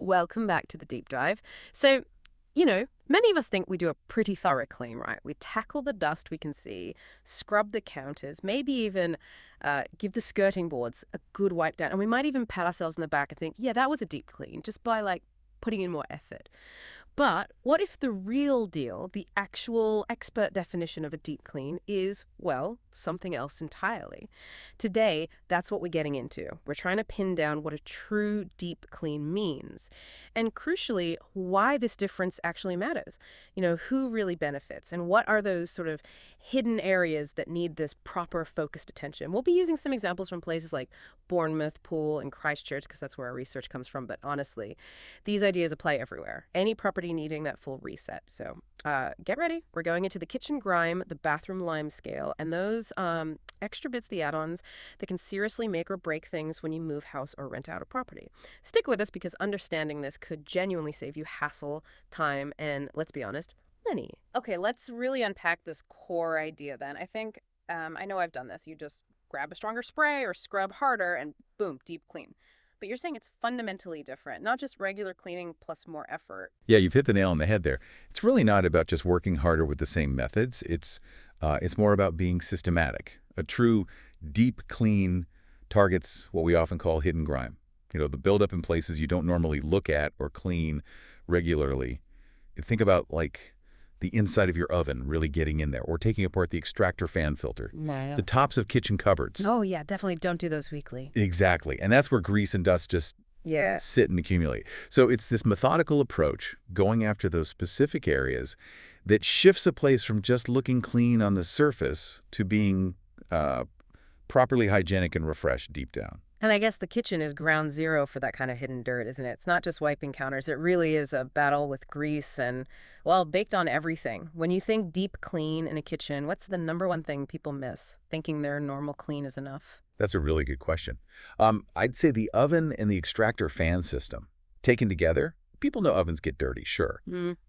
Welcome back to the deep dive. So, many of us think we do a pretty thorough clean, right? We tackle the dust we can see, scrub the counters, maybe even give the skirting boards a good wipe down. And we might even pat ourselves in the back and think, yeah, that was a deep clean, just by putting in more effort. But what if the real deal, the actual expert definition of a deep clean is, well, something else entirely? Today, that's what we're getting into. We're trying to pin down what a true deep clean means. And crucially, why this difference actually matters. Who really benefits and what are those sort of hidden areas that need this proper focused attention. We'll be using some examples from places like Bournemouth, Poole, and Christchurch, because that's where our research comes from. But honestly, these ideas apply everywhere. Any property needing that full reset. So get ready. We're going into the kitchen grime, the bathroom limescale, and those extra bits, the add-ons, that can seriously make or break things when you move house or rent out a property. Stick with us because understanding this could genuinely save you hassle, time, and, let's be honest, money. Okay, let's really unpack this core idea then. I think, I know I've done this. You just grab a stronger spray or scrub harder and boom, deep clean. But you're saying it's fundamentally different, not just regular cleaning plus more effort. Yeah, you've hit the nail on the head there. It's really not about just working harder with the same methods. It's more about being systematic. A true deep clean targets what we often call hidden grime. The buildup in places you don't normally look at or clean regularly. Think about the inside of your oven really getting in there, or taking apart the extractor fan filter, the tops of kitchen cupboards. Oh, yeah, definitely don't do those weekly. Exactly. And that's where grease and dust just sit and accumulate. So it's this methodical approach, going after those specific areas, that shifts a place from just looking clean on the surface to being properly hygienic and refreshed deep down. And I guess the kitchen is ground zero for that kind of hidden dirt, isn't it? It's not just wiping counters. It really is a battle with grease and, well, baked on everything. When you think deep clean in a kitchen, what's the number one thing people miss, thinking their normal clean is enough? That's a really good question. I'd say the oven and the extractor fan system. Taken together, people know ovens get dirty, sure.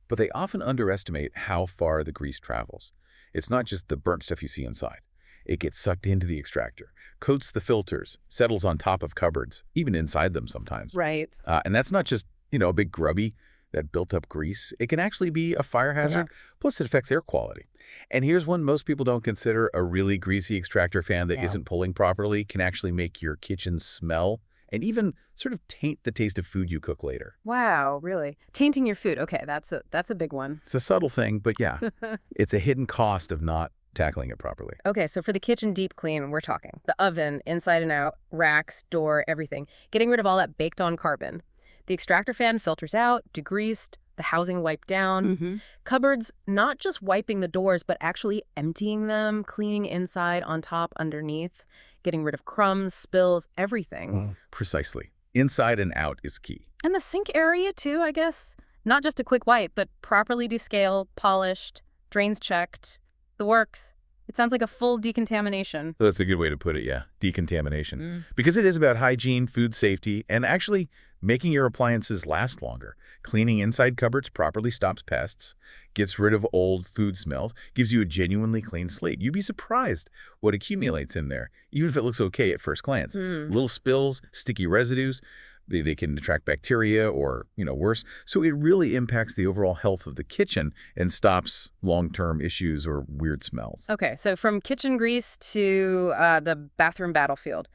But they often underestimate how far the grease travels. It's not just the burnt stuff you see inside. It gets sucked into the extractor, coats the filters, settles on top of cupboards, even inside them sometimes. Right. And that's not just, a big grubby, that built-up grease. It can actually be a fire hazard, plus it affects air quality. And here's one most people don't consider: a really greasy extractor fan that isn't pulling properly can actually make your kitchen smell and even sort of taint the taste of food you cook later. Wow, really? Tainting your food. Okay, that's a big one. It's a subtle thing, but yeah, it's a hidden cost of not tackling it properly. Okay, so for the kitchen deep clean, we're talking the oven, inside and out, racks, door, everything. Getting rid of all that baked-on carbon. The extractor fan filters out, degreased, the housing wiped down. Cupboards, not just wiping the doors, but actually emptying them, cleaning inside, on top, underneath, getting rid of crumbs, spills, everything. Precisely. Inside and out is key. And the sink area, too, I guess. Not just a quick wipe, but properly descaled, polished, drains checked. The works. It sounds like a full decontamination. That's a good way to put it, yeah. Decontamination. Because it is about hygiene, food safety, and actually making your appliances last longer. Cleaning inside cupboards properly stops pests, gets rid of old food smells, gives you a genuinely clean slate. You'd be surprised what accumulates in there, even if it looks okay at first glance. Little spills, sticky residues. They can attract bacteria or, worse. So it really impacts the overall health of the kitchen and stops long-term issues or weird smells. Okay, so from kitchen grease to the bathroom battlefield.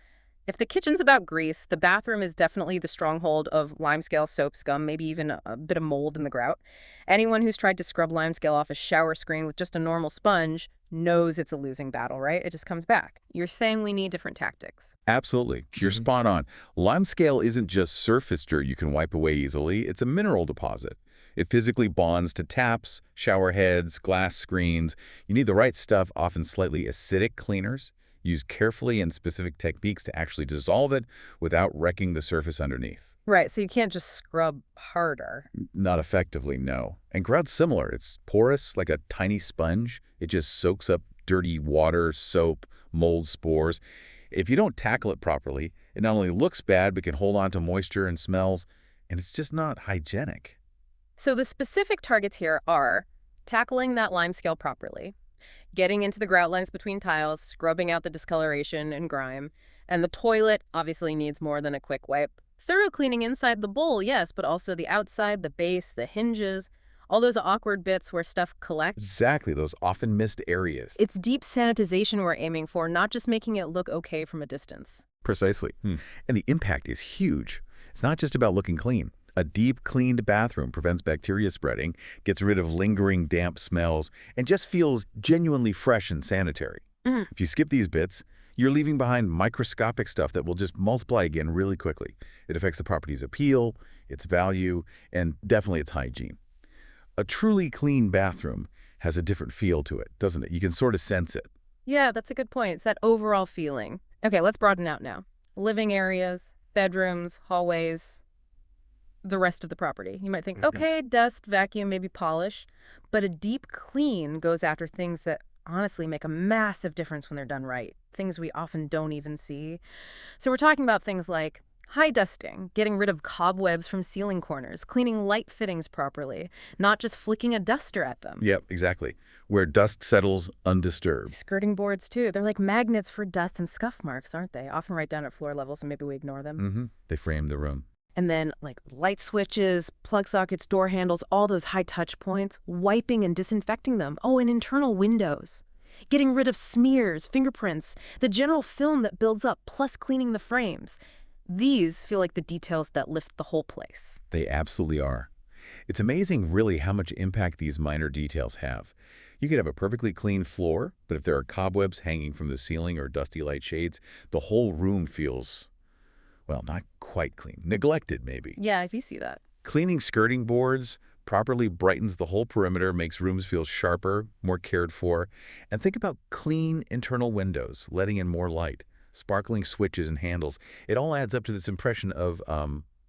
If the kitchen's about grease, the bathroom is definitely the stronghold of limescale, soap scum, maybe even a bit of mold in the grout. Anyone who's tried to scrub limescale off a shower screen with just a normal sponge knows it's a losing battle, right? It just comes back. You're saying we need different tactics. Absolutely. You're spot on. Limescale isn't just surface dirt you can wipe away easily. It's a mineral deposit. It physically bonds to taps, shower heads, glass screens. You need the right stuff, often slightly acidic cleaners. Use carefully and specific techniques to actually dissolve it without wrecking the surface underneath. Right, so you can't just scrub harder. Not effectively, no. And grout's similar. It's porous, like a tiny sponge. It just soaks up dirty water, soap, mold spores. If you don't tackle it properly, it not only looks bad, but can hold on to moisture and smells, and it's just not hygienic. So the specific targets here are tackling that limescale properly, getting into the grout lines between tiles, scrubbing out the discoloration and grime, and the toilet obviously needs more than a quick wipe. Thorough cleaning inside the bowl, yes, but also the outside, the base, the hinges, all those awkward bits where stuff collects. Exactly, those often missed areas. It's deep sanitization we're aiming for, not just making it look okay from a distance. Precisely. And the impact is huge. It's not just about looking clean. A deep, cleaned bathroom prevents bacteria spreading, gets rid of lingering damp smells, and just feels genuinely fresh and sanitary. If you skip these bits, you're leaving behind microscopic stuff that will just multiply again really quickly. It affects the property's appeal, its value, and definitely its hygiene. A truly clean bathroom has a different feel to it, doesn't it? You can sort of sense it. Yeah, that's a good point. It's that overall feeling. Okay, let's broaden out now. Living areas, bedrooms, hallways, the rest of the property. You might think, okay, dust, vacuum, maybe polish, but a deep clean goes after things that honestly make a massive difference when they're done right, things we often don't even see. So we're talking about things like high dusting, getting rid of cobwebs from ceiling corners, cleaning light fittings properly, not just flicking a duster at them. Yep, exactly. Where dust settles undisturbed. Skirting boards, too. They're like magnets for dust and scuff marks, aren't they? Often right down at floor level, so maybe we ignore them. They frame the room. And then, like, light switches, plug sockets, door handles, all those high touch points, wiping and disinfecting them. Oh, and internal windows. Getting rid of smears, fingerprints, the general film that builds up, plus cleaning the frames. These feel like the details that lift the whole place. They absolutely are. It's amazing, really, how much impact these minor details have. You could have a perfectly clean floor, but if there are cobwebs hanging from the ceiling or dusty light shades, the whole room feels, well, not quite clean. Neglected, maybe. Yeah, if you see that. Cleaning skirting boards properly brightens the whole perimeter, makes rooms feel sharper, more cared for. And think about clean internal windows, letting in more light, sparkling switches and handles. It all adds up to this impression of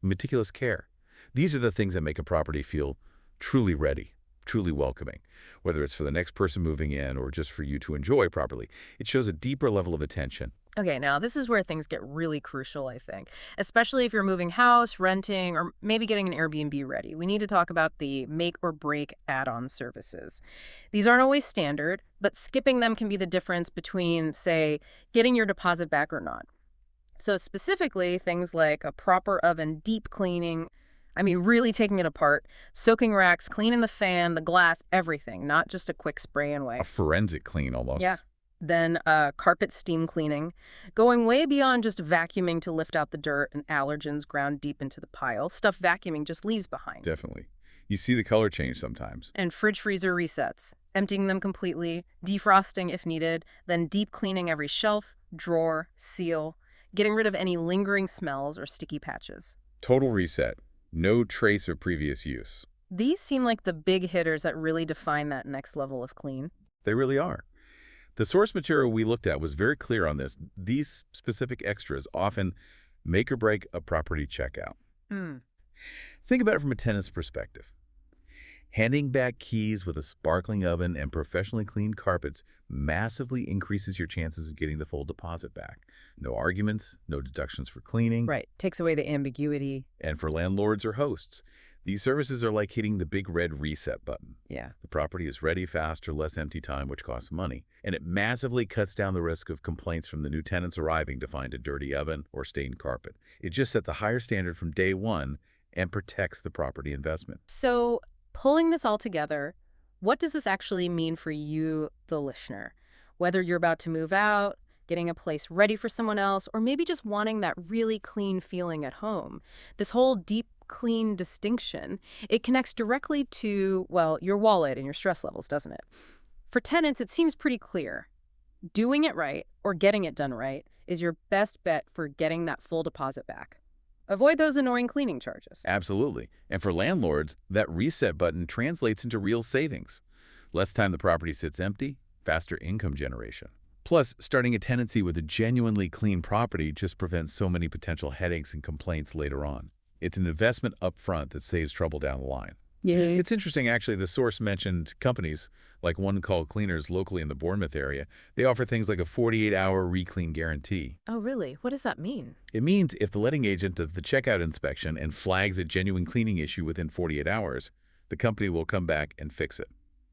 meticulous care. These are the things that make a property feel truly ready, truly welcoming, whether it's for the next person moving in or just for you to enjoy properly. It shows a deeper level of attention. Okay, now this is where things get really crucial, I think, especially if you're moving house, renting, or maybe getting an Airbnb ready. We need to talk about the make or break add-on services. These aren't always standard, but skipping them can be the difference between, say, getting your deposit back or not. So specifically, things like a proper oven deep cleaning, really taking it apart, soaking racks, cleaning the fan, the glass, everything, not just a quick spray and wipe. A forensic clean almost. Yeah. Then carpet steam cleaning, going way beyond just vacuuming to lift out the dirt and allergens ground deep into the pile. Stuff vacuuming just leaves behind. Definitely. You see the color change sometimes. And fridge freezer resets, emptying them completely, defrosting if needed, then deep cleaning every shelf, drawer, seal, getting rid of any lingering smells or sticky patches. Total reset. No trace of previous use. These seem like the big hitters that really define that next level of clean. They really are. The source material we looked at was very clear on this. These specific extras often make or break a property checkout. Think about it from a tenant's perspective. Handing back keys with a sparkling oven and professionally cleaned carpets massively increases your chances of getting the full deposit back. No arguments, no deductions for cleaning. Right. Takes away the ambiguity. And for landlords or hosts, these services are like hitting the big red reset button. Yeah. The property is ready faster, less empty time, which costs money. And it massively cuts down the risk of complaints from the new tenants arriving to find a dirty oven or stained carpet. It just sets a higher standard from day one and protects the property investment. So, pulling this all together, what does this actually mean for you, the listener? Whether you're about to move out, getting a place ready for someone else, or maybe just wanting that really clean feeling at home. This whole deep clean distinction, it connects directly to, well, your wallet and your stress levels, doesn't it? For tenants, it seems pretty clear. Doing it right, or getting it done right, is your best bet for getting that full deposit back. Avoid those annoying cleaning charges. Absolutely. And for landlords, that reset button translates into real savings. Less time the property sits empty, faster income generation. Plus, starting a tenancy with a genuinely clean property just prevents so many potential headaches and complaints later on. It's an investment up front that saves trouble down the line. Yeah. It's interesting, actually, the source mentioned companies like OneCall Cleaners locally in the Bournemouth area. They offer things like a 48-hour re-clean guarantee. Oh, really? What does that mean? It means if the letting agent does the checkout inspection and flags a genuine cleaning issue within 48 hours, the company will come back and fix it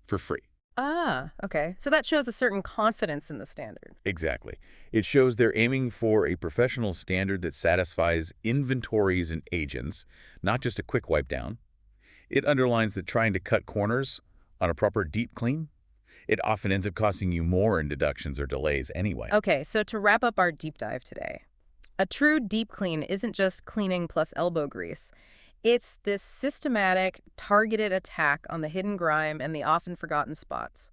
for free. Ah, okay. So that shows a certain confidence in the standard. Exactly. It shows they're aiming for a professional standard that satisfies inventories and agents, not just a quick wipe down. It underlines that trying to cut corners on a proper deep clean, it often ends up costing you more in deductions or delays anyway. Okay, so to wrap up our deep dive today, a true deep clean isn't just cleaning plus elbow grease. It's this systematic, targeted attack on the hidden grime and the often forgotten spots.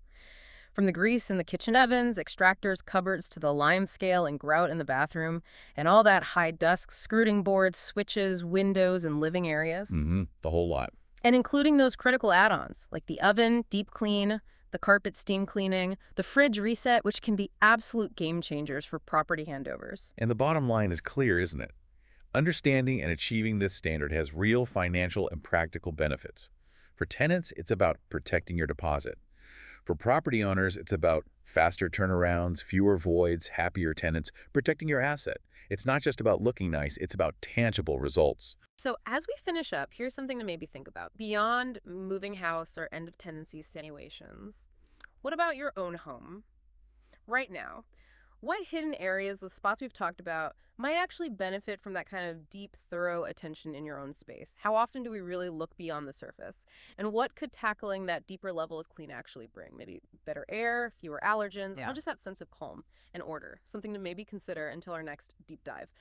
From the grease in the kitchen ovens, extractors, cupboards, to the limescale and grout in the bathroom, and all that high dust, skirting boards, switches, windows, and living areas. The whole lot. And including those critical add-ons, like the oven, deep clean, the carpet steam cleaning, the fridge reset, which can be absolute game changers for property handovers. And the bottom line is clear, isn't it? Understanding and achieving this standard has real financial and practical benefits. For tenants, it's about protecting your deposit. For property owners, it's about faster turnarounds, fewer voids, happier tenants, protecting your asset. It's not just about looking nice, it's about tangible results. So as we finish up, here's something to maybe think about. Beyond moving house or end of tenancy situations, what about your own home? Right now, what hidden areas, the spots we've talked about, might actually benefit from that kind of deep, thorough attention in your own space? How often do we really look beyond the surface? And what could tackling that deeper level of clean actually bring? Maybe better air, fewer allergens, or just that sense of calm and order? Something to maybe consider until our next deep dive.